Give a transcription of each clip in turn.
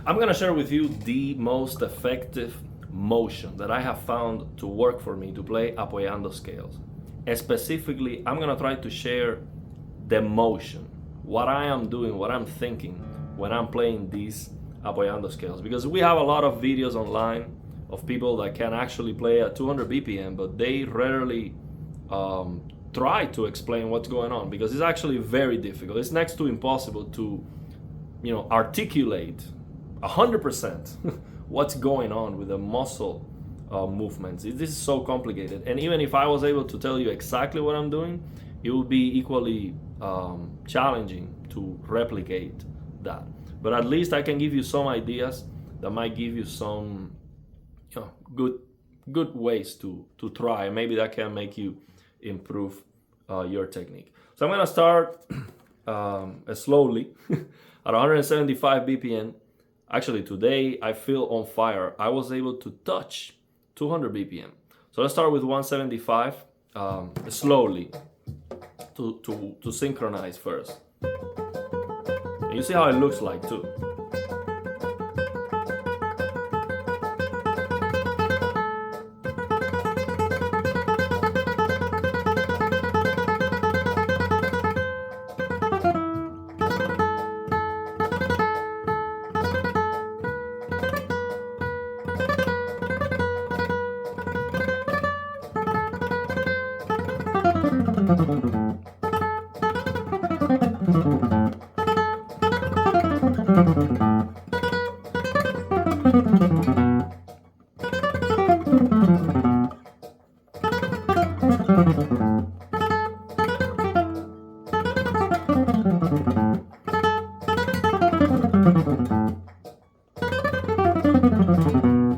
I'm gonna share with you the most effective motion that I have found to work for me to play apoyando scales. And specifically, I'm gonna try to share the motion, what I am doing, what I'm thinking when I'm playing these apoyando scales. Because we have a lot of videos online of people that can actually play at 200 BPM, but they rarely try to explain what's going on because it's actually very difficult. It's next to impossible to, articulate 100% what's going on with the muscle movements. This is so complicated, and even if I was able to tell you exactly what I'm doing, it would be equally challenging to replicate that. But at least I can give you some ideas that might give you some good ways to try. Maybe that can make you improve your technique. So I'm gonna start slowly at 175 BPM. Actually, today I feel on fire. I was able to touch 200 BPM. So let's start with 175 slowly to synchronize first. And you see how it looks like too.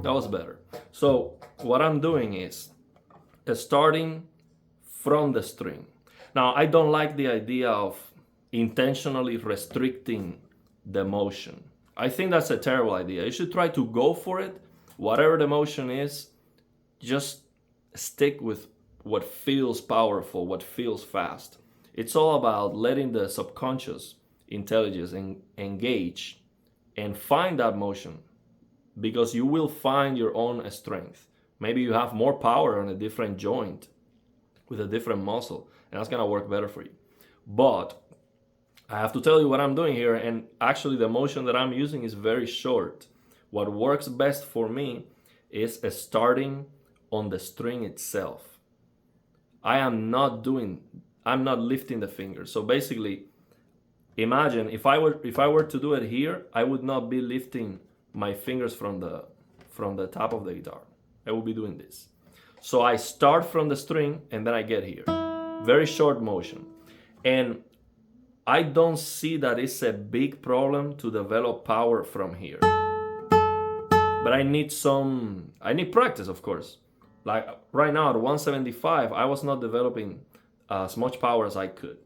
That was better. So what I'm doing is starting from the string. Now, I don't like the idea of intentionally restricting the motion. I think that's a terrible idea. You should try to go for it. Whatever the motion is, just stick with what feels powerful, what feels fast. It's all about letting the subconscious intelligence engage and find that motion, because you will find your own strength. Maybe you have more power on a different joint with a different muscle, and that's gonna work better for you. But I have to tell you what I'm doing here, and actually the motion that I'm using is very short. What works best for me is starting on the string itself. I'm not lifting the fingers. So basically, imagine if I were to do it here, I would not be lifting my fingers from the top of the guitar. I will be doing this. So I start from the string and then I get here. Very short motion. And I don't see that it's a big problem to develop power from here. But I need practice, of course. Like right now at 175, I was not developing as much power as I could.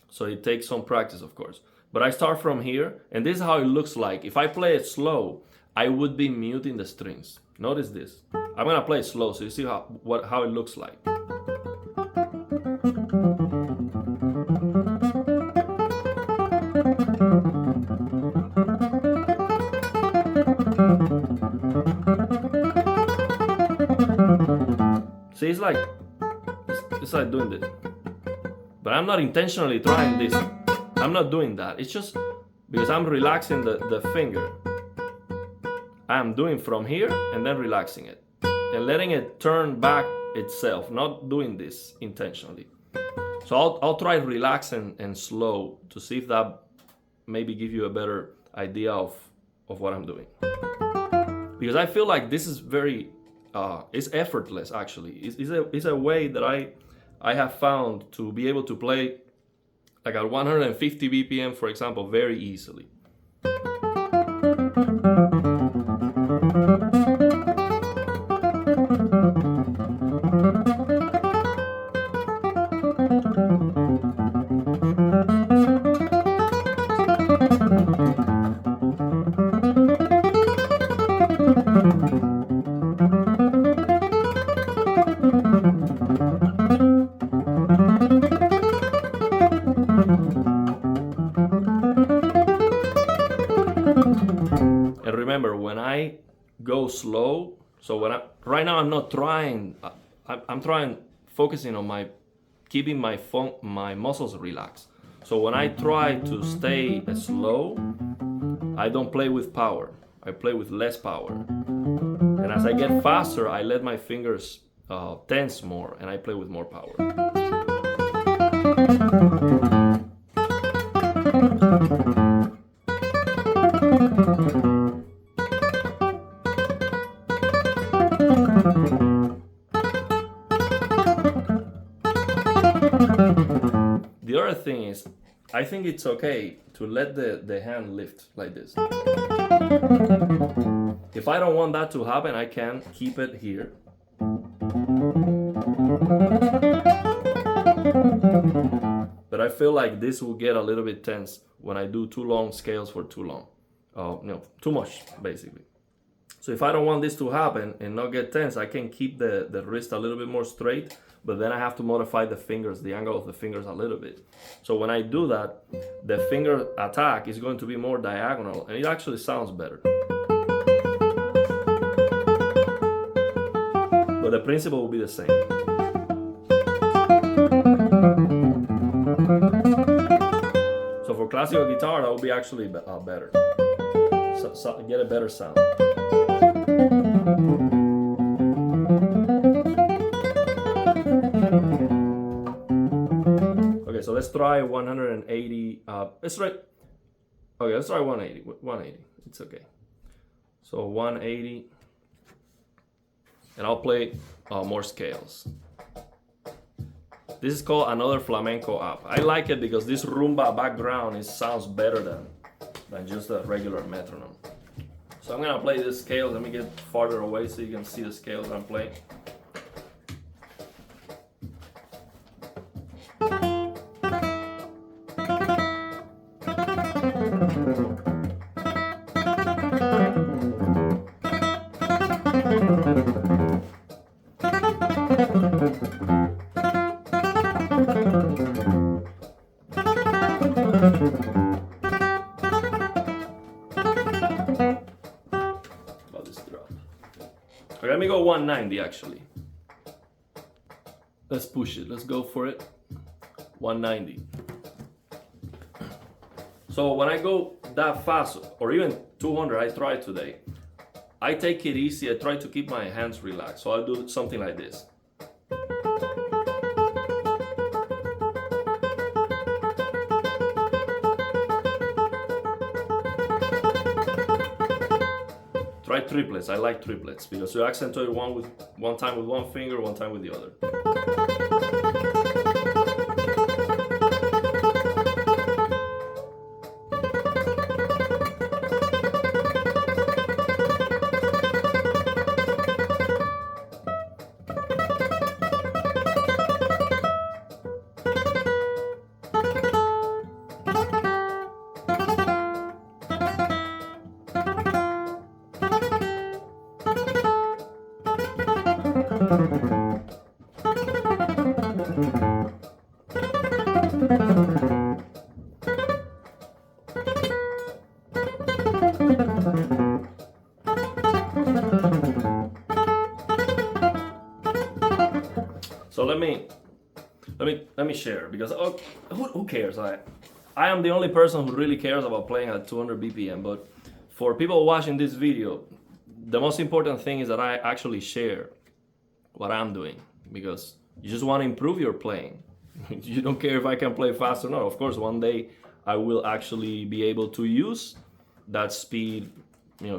So it takes some practice, of course. But I start from here, and this is how it looks like. If I play it slow, I would be muting the strings. Notice this. I'm gonna play it slow so you see how it looks like. See, it's like doing this. But I'm not intentionally trying this. I'm not doing that. It's just because I'm relaxing the finger. I'm doing from here and then relaxing it and letting it turn back itself, not doing this intentionally. So I'll try relax and slow to see if that maybe give you a better idea of what I'm doing. Because I feel like this is very, it's effortless actually. It's a way that I have found to be able to play like at 150 BPM, for example, very easily. And remember, when I go slow, so right now I'm not trying, I'm trying, focusing on keeping my muscles relaxed. So when I try to stay slow, I don't play with power. I play with less power. And as I get faster, I let my fingers tense more and I play with more power. The other thing is, I think it's okay to let the hand lift like this. If I don't want that to happen, I can keep it here. But I feel like this will get a little bit tense when I do too long scales for too long. Too much, basically. So if I don't want this to happen and not get tense, I can keep the wrist a little bit more straight, but then I have to modify the angle of the fingers a little bit. So when I do that, the finger attack is going to be more diagonal, and it actually sounds better. But the principle will be the same. So for classical guitar, that will be actually better. So get a better sound. Okay, so let's try 180. Let's try 180. 180. It's okay. So 180, and I'll play more scales. This is called Another Flamenco App. I like it because this rumba background sounds better than just a regular metronome. So I'm gonna play this scale. Let me get farther away so you can see the scales I'm playing. Okay, let me go 190 actually. Let's push it. Let's go for it. 190. So when I go that fast, or even 200, I tried today, I take it easy. I try to keep my hands relaxed. So I'll do something like this. Try triplets. I like triplets because you accentuate one time with one finger, one time with the other. So let me share, because who cares? I am the only person who really cares about playing at 200 BPM. But for people watching this video, the most important thing is that I actually share what I'm doing, because you just want to improve your playing. You don't care if I can play fast or not. Of course, one day I will actually be able to use that speed,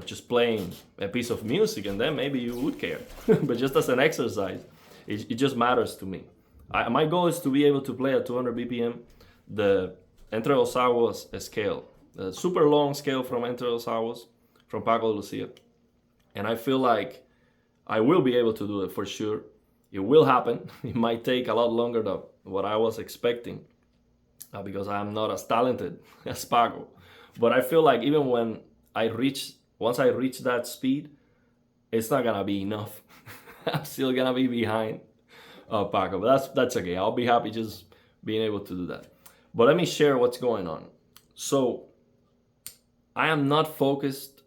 just playing a piece of music, and then maybe you would care. But just as an exercise, it just matters to me. My goal is to be able to play at 200 BPM the Entre Los Aguas scale, the super long scale from Entre Los Aguas, from Paco de Lucia. And I feel like I will be able to do it for sure. It will happen. It might take a lot longer than what I was expecting, because I am not as talented as Paco. But I feel like even once I reach that speed, it's not gonna be enough. I'm still gonna be behind Paco, but that's okay. I'll be happy just being able to do that. But let me share what's going on. So I am not focused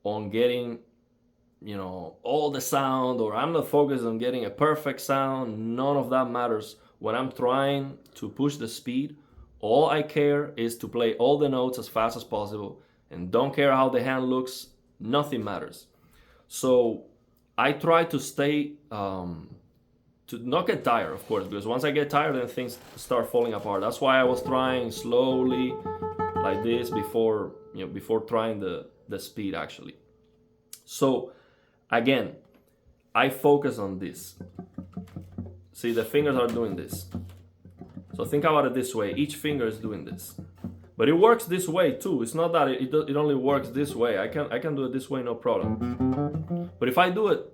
on getting, all the sound, or I'm not focused on getting a perfect sound. None of that matters. When I'm trying to push the speed, all I care is to play all the notes as fast as possible, and don't care how the hand looks. Nothing matters. So I try to stay, to not get tired, of course, because once I get tired, then things start falling apart. That's why I was trying slowly, like this, before trying the speed actually. So again, I focus on this. See, the fingers are doing this. So think about it this way. Each finger is doing this. But it works this way too. It's not that it only works this way. I can do it this way, no problem. But if I do it,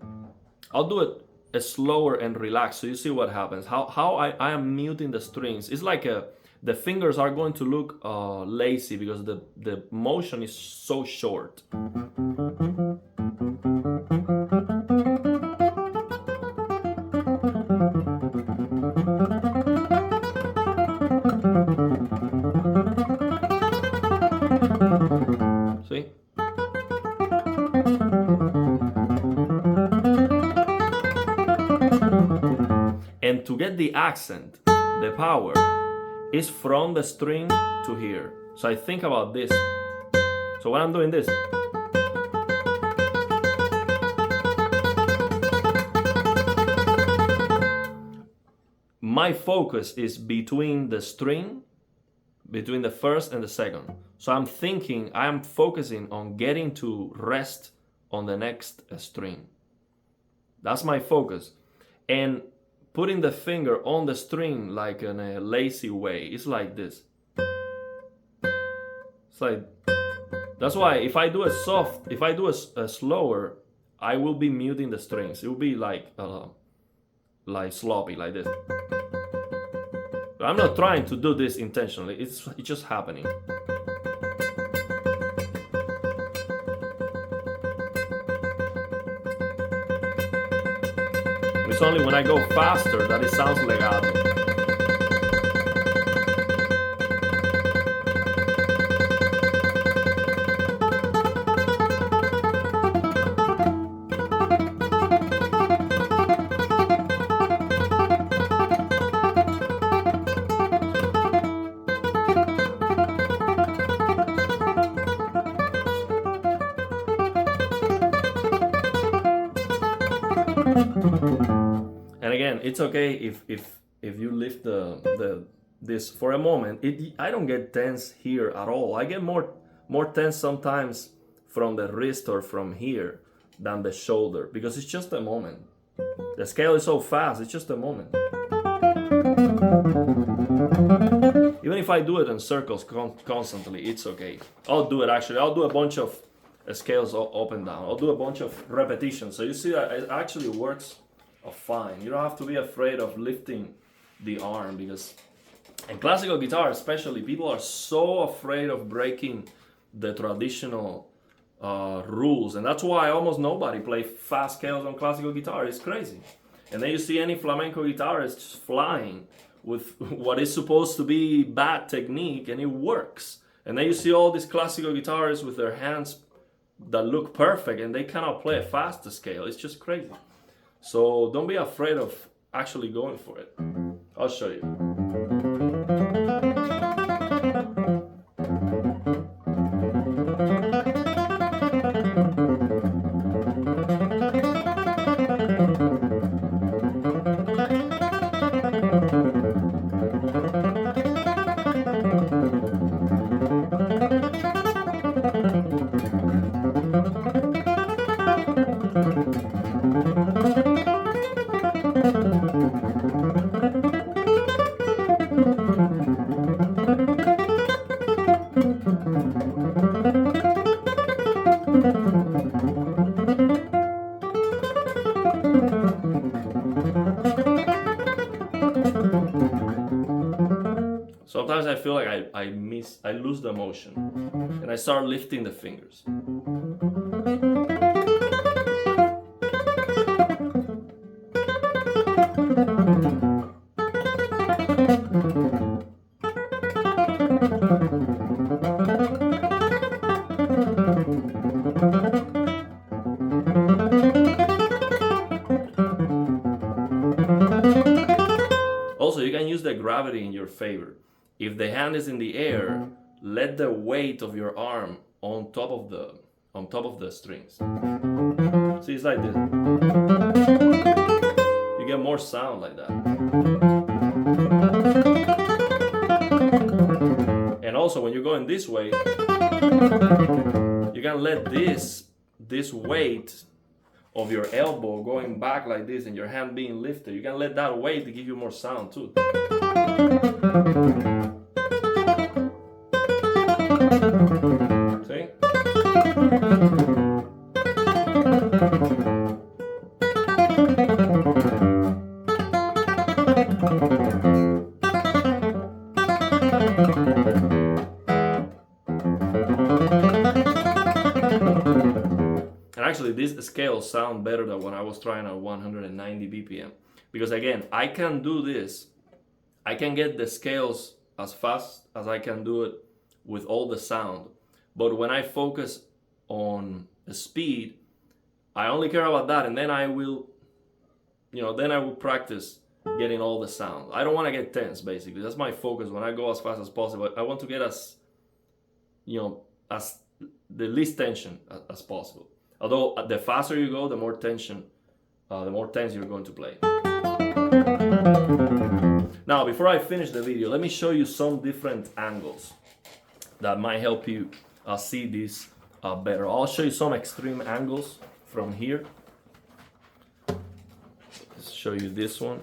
I'll do it slower and relaxed. So you see what happens. How I am muting the strings. It's like the fingers are going to look lazy because the motion is so short. See? And to get the accent, the power is from the string to here. So I think about this. So when I'm doing this, my focus is between the string, between the first and the second. So I'm focusing on getting to rest on the next string. That's my focus. And putting the finger on the string like in a lazy way, it's like this. It's like, that's why if I do it soft, if I do it slower, I will be muting the strings. It will be like sloppy, like this. But I'm not trying to do this intentionally. It's just happening. It's only when I go faster that it sounds legato. And again, it's okay if you lift this for a moment. I don't get tense here at all. I get more tense sometimes from the wrist or from here than the shoulder, because it's just a moment. The scale is so fast, it's just a moment. Even if I do it in circles constantly, it's okay. I'll do it actually. I'll do a bunch of scales up and down. I'll do a bunch of repetitions. So you see that it actually works fine. You don't have to be afraid of lifting the arm, because in classical guitar especially, people are so afraid of breaking the traditional rules, and that's why almost nobody plays fast scales on classical guitar. It's crazy. And then you see any flamenco guitarist just flying with what is supposed to be bad technique, and it works. And then you see all these classical guitarists with their hands that look perfect, and they cannot play a fast scale. It's just crazy. So don't be afraid of actually going for it. I'll show you. Sometimes I feel like I lose the motion, and I start lifting the fingers. gravity in your favor. If the hand is in the air, let the weight of your arm on top of the strings. See, it's like this. You get more sound like that. And also when you're going this way, you can let this weight of your elbow going back like this and your hand being lifted, you can let that weight to give you more sound too. See? And actually these scales sound better than when I was trying at 190 BPM. Because again, I can do this. I can get the scales as fast as I can do it with all the sound. But when I focus on the speed, I only care about that, and then I will practice getting all the sound. I don't want to get tense, basically. That's my focus when I go as fast as possible. I want to get as the least tension as possible. Although the faster you go, the more tense you're going to play. Now, before I finish the video, let me show you some different angles that might help you see this better. I'll show you some extreme angles from here. Let's show you this one.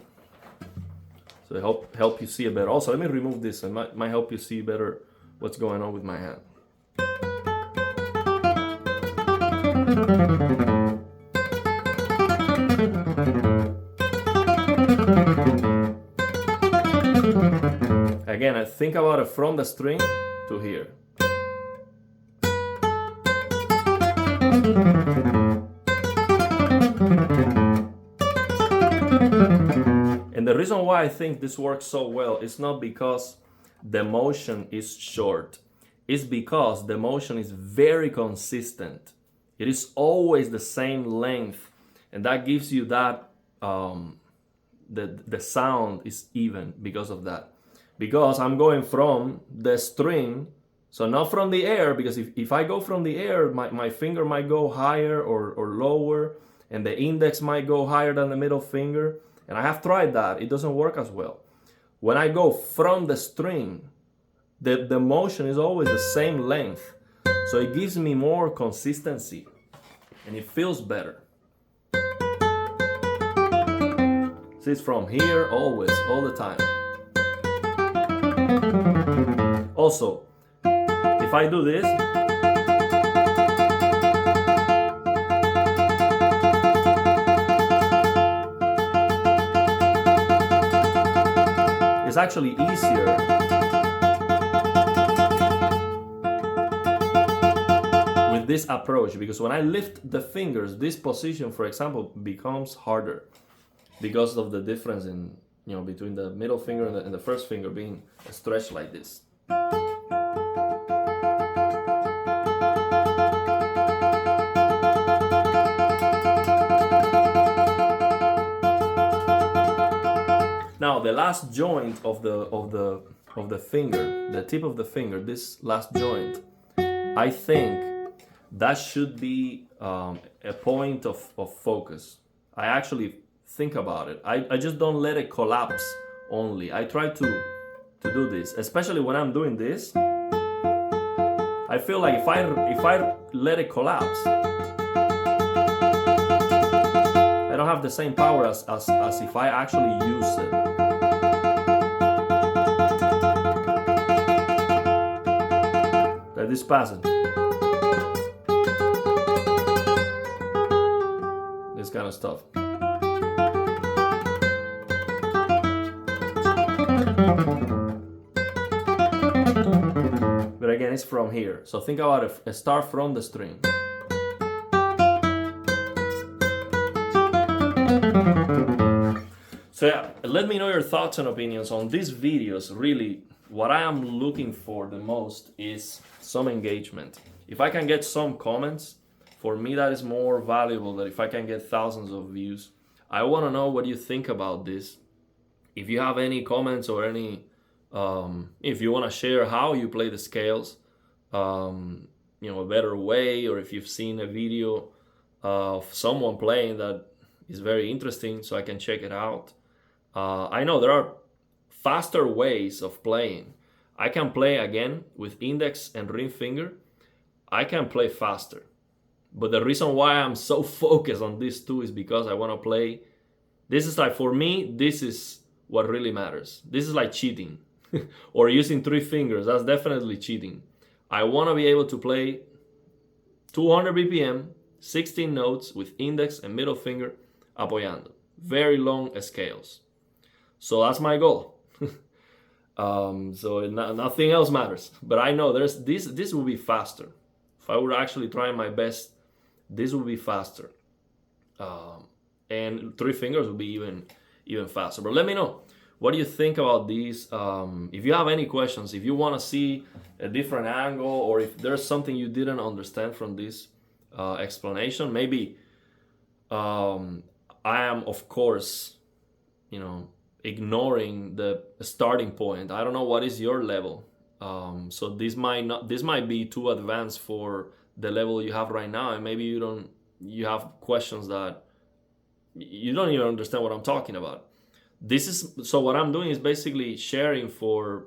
So help you see it better. Also, let me remove this. It might help you see better what's going on with my hand. Again, I think about it from the string to here. And the reason why I think this works so well is not because the motion is short. It's because the motion is very consistent. It is always the same length, and that gives you that the sound is even because of that. Because I'm going from the string, so not from the air, because if I go from the air, my finger might go higher or lower, and the index might go higher than the middle finger. And I have tried that. It doesn't work as well. When I go from the string, the motion is always the same length. So it gives me more consistency and it feels better. See, it's from here always, all the time. Also, if I do this, it's actually easier with this approach, because when I lift the fingers, this position, for example, becomes harder because of the difference in between the middle finger and the first finger being stretched like this. Now the last joint of the finger, the tip of the finger, this last joint, I think that should be a point of focus. I actually think about it. I just don't let it collapse only. I try to do this, especially when I'm doing this. I feel like if I let it collapse, I don't have the same power as if I actually use it. Like this passage. This kind of stuff. But again, it's from here. So think about it. Start from the string. So yeah, let me know your thoughts and opinions on these videos. Really, what I am looking for the most is some engagement. If I can get some comments, for me that is more valuable than if I can get thousands of views. I want to know what you think about this. If you have any comments or any, if you want to share how you play the scales, a better way, or if you've seen a video of someone playing that is very interesting, so I can check it out. I know there are faster ways of playing. I can play again with index and ring finger. I can play faster. But the reason why I'm so focused on these two is because I want to play. This is like, for me, this is what really matters. This is like cheating. Or using 3 fingers. That's definitely cheating. I want to be able to play 200 BPM, 16 notes with index and middle finger apoyando. Very long scales. So that's my goal. Nothing else matters. But I know there's this will be faster. If I were actually trying my best, this will be faster. And 3 fingers will be even faster. But let me know, what do you think about these? If you have any questions, if you want to see a different angle, or if there's something you didn't understand from this explanation, maybe I am, of course, ignoring the starting point. I don't know what is your level. So this might be too advanced for the level you have right now, and maybe you have questions that you don't even understand what I'm talking about. So what I'm doing is basically sharing for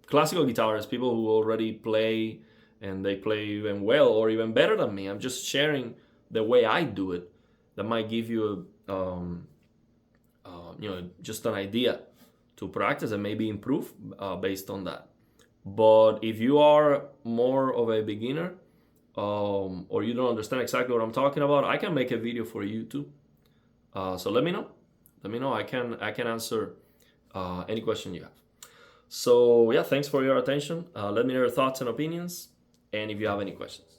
classical guitarists, people who already play and they play even well or even better than me. I'm just sharing the way I do it. That might give you just an idea to practice and maybe improve based on that. But if you are more of a beginner, or you don't understand exactly what I'm talking about, I can make a video for you too. So let me know. I can answer any question you have. So yeah, thanks for your attention. Let me know your thoughts and opinions, and if you have any questions.